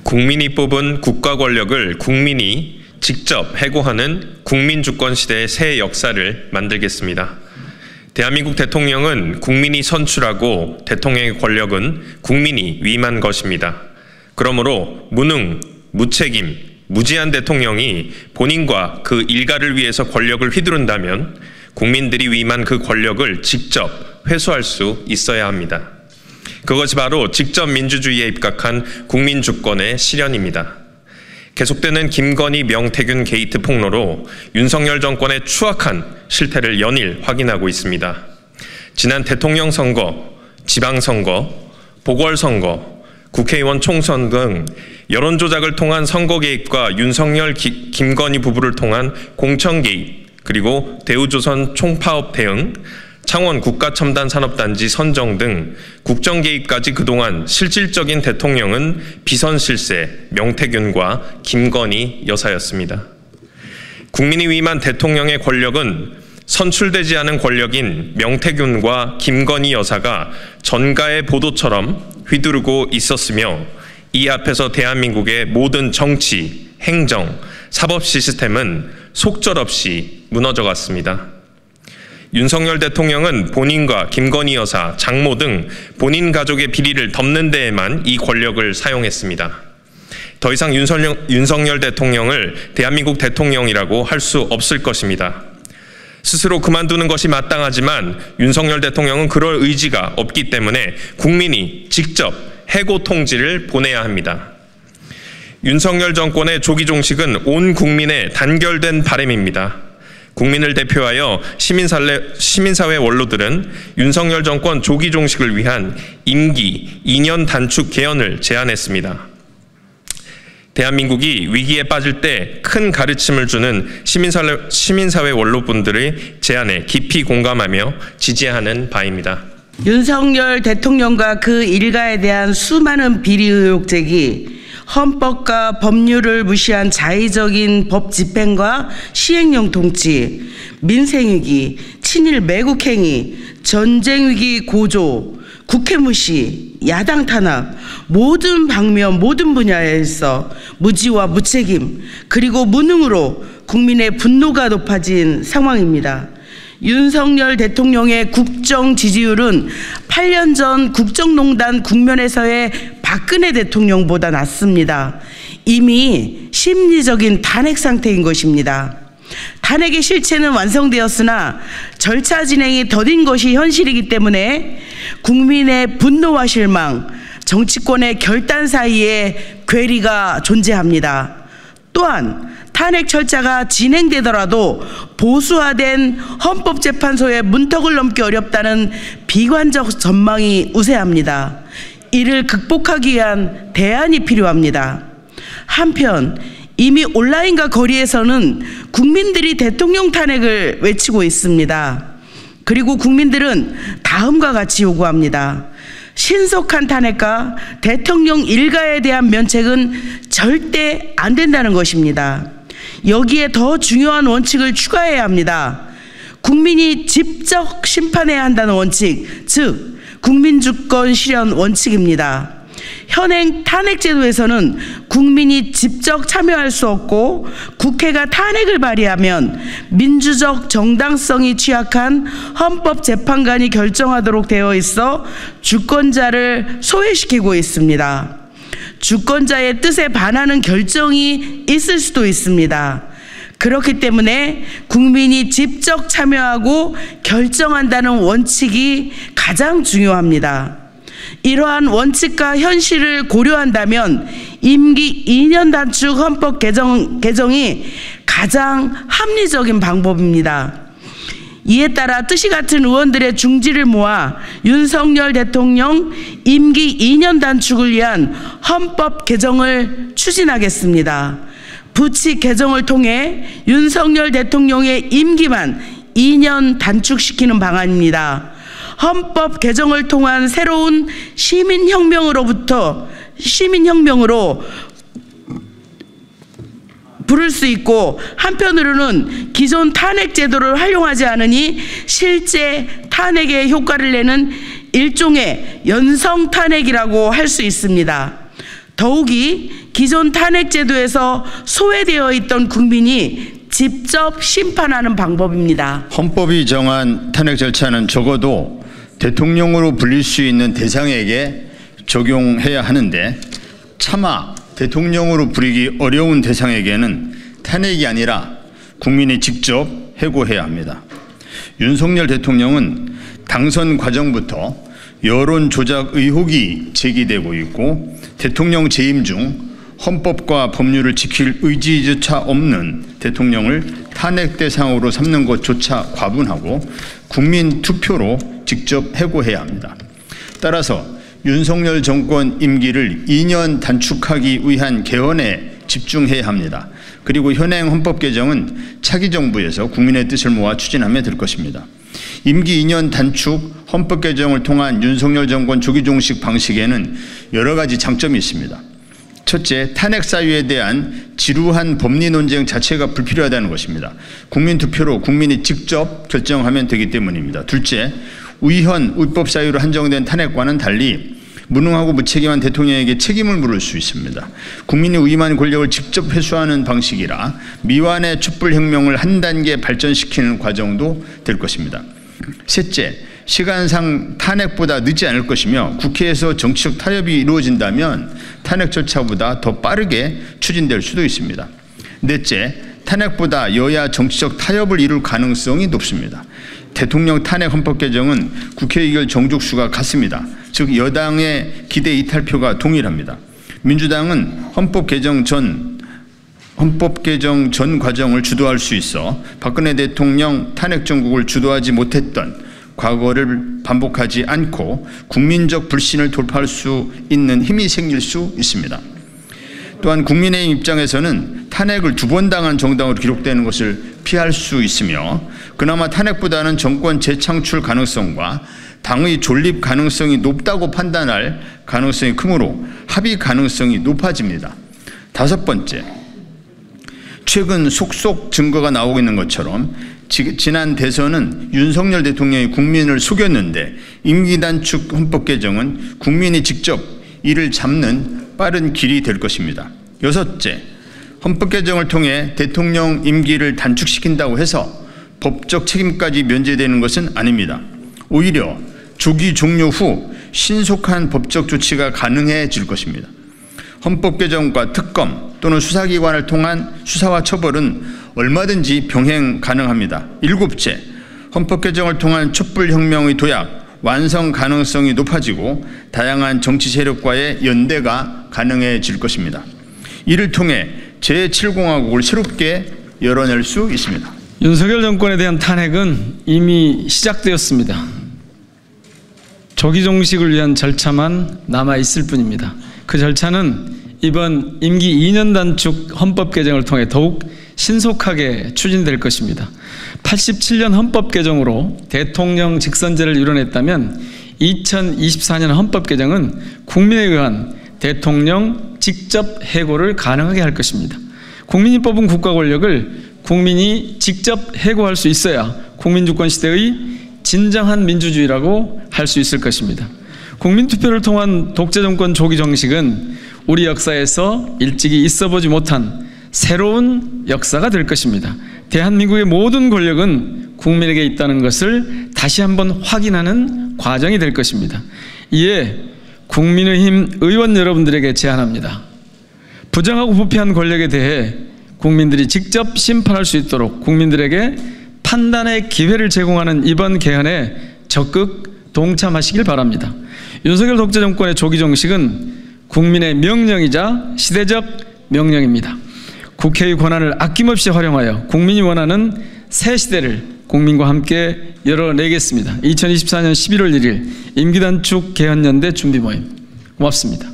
국민이 뽑은 국가 권력을 국민이 직접 해고하는 국민주권 시대의 새 역사를 만들겠습니다. 대한민국 대통령은 국민이 선출하고 대통령의 권력은 국민이 위임한 것입니다. 그러므로 무능, 무책임, 무지한 대통령이 본인과 그 일가를 위해서 권력을 휘두른다면 국민들이 위임한 그 권력을 직접 회수할 수 있어야 합니다. 그것이 바로 직접 민주주의에 입각한 국민주권의 실현입니다. 계속되는 김건희, 명태균 게이트 폭로로 윤석열 정권의 추악한 실태를 연일 확인하고 있습니다. 지난 대통령 선거, 지방선거, 보궐선거, 국회의원 총선 등 여론조작을 통한 선거 개입과 윤석열, 김건희 부부를 통한 공천 개입, 그리고 대우조선 총파업 대응, 창원 국가첨단산업단지 선정 등 국정 개입까지 그동안 실질적인 대통령은 비선 실세 명태균과 김건희 여사였습니다. 국민이 위임한 대통령의 권력은 선출되지 않은 권력인 명태균과 김건희 여사가 전가의 보도처럼 휘두르고 있었으며 이 앞에서 대한민국의 모든 정치, 행정, 사법 시스템은 속절없이 무너져갔습니다. 윤석열 대통령은 본인과 김건희 여사, 장모 등 본인 가족의 비리를 덮는 데에만 이 권력을 사용했습니다. 더 이상 윤석열 대통령을 대한민국 대통령이라고 할 수 없을 것입니다. 스스로 그만두는 것이 마땅하지만 윤석열 대통령은 그럴 의지가 없기 때문에 국민이 직접 해고 통지를 보내야 합니다. 윤석열 정권의 조기 종식은 온 국민의 단결된 바람입니다. 국민을 대표하여 시민사회 원로들은 윤석열 정권 조기 종식을 위한 임기 2년 단축 개헌을 제안했습니다. 대한민국이 위기에 빠질 때 큰 가르침을 주는 시민사회 원로분들의 제안에 깊이 공감하며 지지하는 바입니다. 윤석열 대통령과 그 일가에 대한 수많은 비리 의혹 제기, 헌법과 법률을 무시한 자의적인 법 집행과 시행령 통치, 민생위기, 친일 매국행위, 전쟁위기 고조, 국회 무시, 야당 탄압, 모든 방면 모든 분야에서 무지와 무책임 그리고 무능으로 국민의 분노가 높아진 상황입니다. 윤석열 대통령의 국정 지지율은 8년 전 국정농단 국면에서의 박근혜 대통령보다 낮습니다. 이미 심리적인 탄핵 상태인 것입니다. 탄핵의 실체는 완성되었으나 절차 진행이 더딘 것이 현실이기 때문에 국민의 분노와 실망, 정치권의 결단 사이에 괴리가 존재합니다. 또한 탄핵 절차가 진행되더라도 보수화된 헌법재판소의 문턱을 넘기 어렵다는 비관적 전망이 우세합니다. 이를 극복하기 위한 대안이 필요합니다. 한편 이미 온라인과 거리에서는 국민들이 대통령 탄핵을 외치고 있습니다. 그리고 국민들은 다음과 같이 요구합니다. 신속한 탄핵과 대통령 일가에 대한 면책은 절대 안 된다는 것입니다. 여기에 더 중요한 원칙을 추가해야 합니다. 국민이 직접 심판해야 한다는 원칙, 즉 국민주권 실현 원칙입니다. 현행 탄핵제도에서는 국민이 직접 참여할 수 없고 국회가 탄핵을 발의하면 민주적 정당성이 취약한 헌법재판관이 결정하도록 되어 있어 주권자를 소외시키고 있습니다. 주권자의 뜻에 반하는 결정이 있을 수도 있습니다. 그렇기 때문에 국민이 직접 참여하고 결정한다는 원칙이 가장 중요합니다. 이러한 원칙과 현실을 고려한다면 임기 2년 단축 헌법 개정이 가장 합리적인 방법입니다. 이에 따라 뜻이 같은 의원들의 중지를 모아 윤석열 대통령 임기 2년 단축을 위한 헌법 개정을 추진하겠습니다. 부칙 개정을 통해 윤석열 대통령의 임기만 2년 단축시키는 방안입니다. 헌법 개정을 통한 새로운 시민혁명으로 부를 수 있고, 한편으로는 기존 탄핵 제도를 활용하지 않으니 실제 탄핵에 효과를 내는 일종의 연성 탄핵이라고 할 수 있습니다. 더욱이 기존 탄핵제도에서 소외되어 있던 국민이 직접 심판하는 방법입니다. 헌법이 정한 탄핵 절차는 적어도 대통령으로 불릴 수 있는 대상에게 적용해야 하는데 차마 대통령으로 부리기 어려운 대상에게는 탄핵이 아니라 국민이 직접 해고해야 합니다. 윤석열 대통령은 당선 과정부터 여론 조작 의혹이 제기되고 있고 대통령 재임 중 헌법과 법률을 지킬 의지조차 없는 대통령을 탄핵 대상으로 삼는 것조차 과분하고 국민 투표로 직접 해고해야 합니다. 따라서 윤석열 정권 임기를 2년 단축하기 위한 개헌에 집중해야 합니다. 그리고 현행 헌법 개정은 차기 정부에서 국민의 뜻을 모아 추진하면 될 것입니다. 임기 2년 단축 헌법 개정을 통한 윤석열 정권 조기 종식 방식에는 여러 가지 장점이 있습니다. 첫째, 탄핵 사유에 대한 지루한 법리 논쟁 자체가 불필요하다는 것입니다. 국민 투표로 국민이 직접 결정하면 되기 때문입니다. 둘째, 위헌, 위법 사유로 한정된 탄핵과는 달리 무능하고 무책임한 대통령에게 책임을 물을 수 있습니다. 국민이 위임한 권력을 직접 회수하는 방식이라 미완의 촛불혁명을 한 단계 발전시키는 과정도 될 것입니다. 셋째, 시간상 탄핵보다 늦지 않을 것이며 국회에서 정치적 타협이 이루어진다면 탄핵 절차보다 더 빠르게 추진될 수도 있습니다. 넷째, 탄핵보다 여야 정치적 타협을 이룰 가능성이 높습니다. 대통령 탄핵 헌법 개정은 국회의결 정족수가 같습니다. 즉 여당의 기대 이탈표가 동일합니다. 민주당은 헌법 개정 전 과정을 주도할 수 있어 박근혜 대통령 탄핵 정국을 주도하지 못했던 과거를 반복하지 않고 국민적 불신을 돌파할 수 있는 힘이 생길 수 있습니다. 또한 국민의힘 입장에서는 탄핵을 2번 당한 정당으로 기록되는 것을 피할 수 있으며 그나마 탄핵보다는 정권 재창출 가능성과 당의 존립 가능성이 높다고 판단할 가능성이 크므로 합의 가능성이 높아집니다. 다섯 번째, 최근 속속 증거가 나오고 있는 것처럼 지난 대선은 윤석열 대통령이 국민을 속였는데 임기 단축 헌법 개정은 국민이 직접 이를 잡는 빠른 길이 될 것입니다. 여섯째, 헌법 개정을 통해 대통령 임기를 단축시킨다고 해서 법적 책임까지 면제되는 것은 아닙니다. 오히려 조기 종료 후 신속한 법적 조치가 가능해질 것입니다. 헌법 개정과 특검 또는 수사기관을 통한 수사와 처벌은 얼마든지 병행 가능합니다. 일곱째, 헌법 개정을 통한 촛불혁명의 도약, 완성 가능성이 높아지고 다양한 정치 세력과의 연대가 가능해질 것입니다. 이를 통해 제7공화국을 새롭게 열어낼 수 있습니다. 윤석열 정권에 대한 탄핵은 이미 시작되었습니다. 조기 종식을 위한 절차만 남아 있을 뿐입니다. 그 절차는 이번 임기 2년 단축 헌법 개정을 통해 더욱 신속하게 추진될 것입니다. 87년 헌법 개정으로 대통령 직선제를 이뤄냈다면 2024년 헌법 개정은 국민에 의한 대통령 직접 해고를 가능하게 할 것입니다. 국민이 뽑은 국가 권력을 국민이 직접 해고할 수 있어야 국민주권 시대의 진정한 민주주의라고 할 수 있을 것입니다. 국민투표를 통한 독재정권 조기 종식은 우리 역사에서 일찍이 있어보지 못한 새로운 역사가 될 것입니다. 대한민국의 모든 권력은 국민에게 있다는 것을 다시 한번 확인하는 과정이 될 것입니다. 이에 국민의힘 의원 여러분들에게 제안합니다. 부정하고 부패한 권력에 대해 국민들이 직접 심판할 수 있도록 국민들에게 판단의 기회를 제공하는 이번 개헌에 적극 동참하시길 바랍니다. 윤석열 독재 정권의 조기 종식은 국민의 명령이자 시대적 명령입니다. 국회의 권한을 아낌없이 활용하여 국민이 원하는 새 시대를 국민과 함께 열어내겠습니다. 2024년 11월 1일 임기단축 개헌연대 준비 모임 고맙습니다.